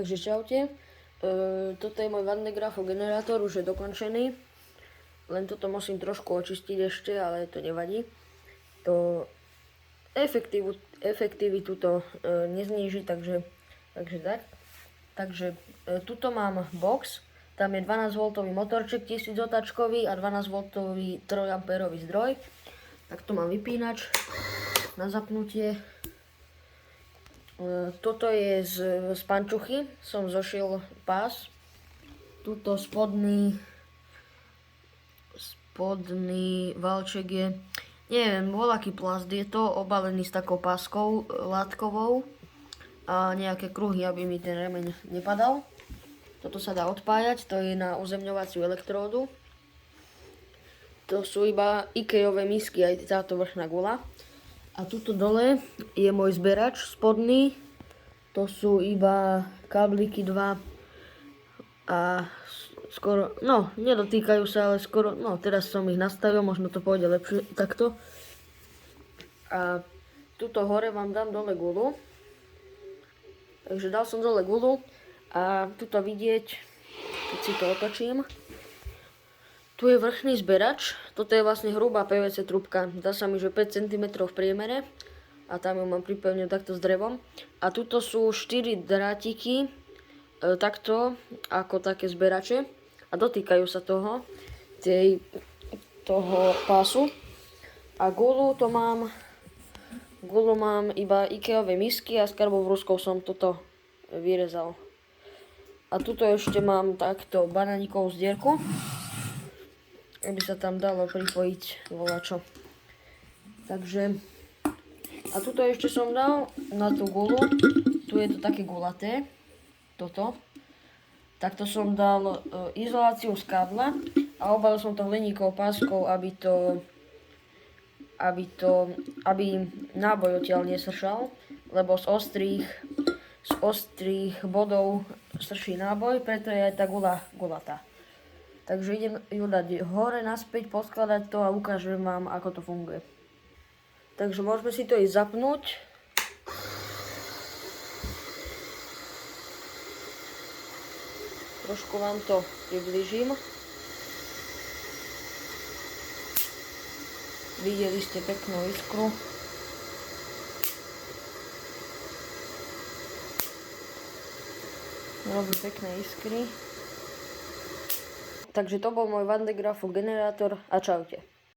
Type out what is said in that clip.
Takže čaute, toto je môj Van de Graaffov generátor, už je dokončený, len toto musím trošku očistiť ešte, ale to nevadí. To efektivitu to nezníži, takže tak. Takže tuto mám box, tam je 12V motorček 1000 otáčkový a 12V 3A zdroj. Tak to mám vypínač na zapnutie. Toto je z pančuchy, som zošil pás. Tuto spodný valček je, neviem, voľaký plast, je to obalený s takou páskou látkovou a nejaké kruhy, aby mi ten remeň nepadal. Toto sa dá odpájať, to je na uzemňovaciu elektródu. To sú iba Ikeové misky, aj táto vrchná guľa. A tuto dole je môj zberač spodný, to sú iba kábliky 2 a skoro, no nedotýkajú sa, ale skoro, no teraz som ich nastavil, možno to pôjde lepšie takto. A tuto hore vám dám dole guľu, takže dal som dole guľu a tuto vidieť, keď si to otočím. Tu je vrchný zberač, toto je vlastne hrubá PVC trúbka, dá sa mi, že 5 cm v priemere a tam ju mám pripevnenú takto s drevom. A tuto sú 4 drátiky, takto ako také zberače a dotýkajú sa toho pásu. A guľu mám iba Ikeové misky a s karbovruškou som toto vyrezal. A tuto ešte mám takto banánikovú zdierku, aby sa tam dalo pripojiť volačo. Takže, a tuto ešte som dal na tú guľu, tu je to také guľaté, toto. Takto som dal izoláciu z kábla a obalil som to hliníkovou páskou, aby náboj odtiaľ nesršal, lebo z ostrých bodov srší náboj, preto je aj tá guľa guľatá. Takže idem ju dať hore, naspäť, poskladať to a ukážem vám, ako to funguje. Takže môžeme si to ísť zapnúť. Trošku vám to priblížim. Videli ste peknú iskru. Robí pekné iskry. Takže to bol môj Van de Graaffov generátor a čaute.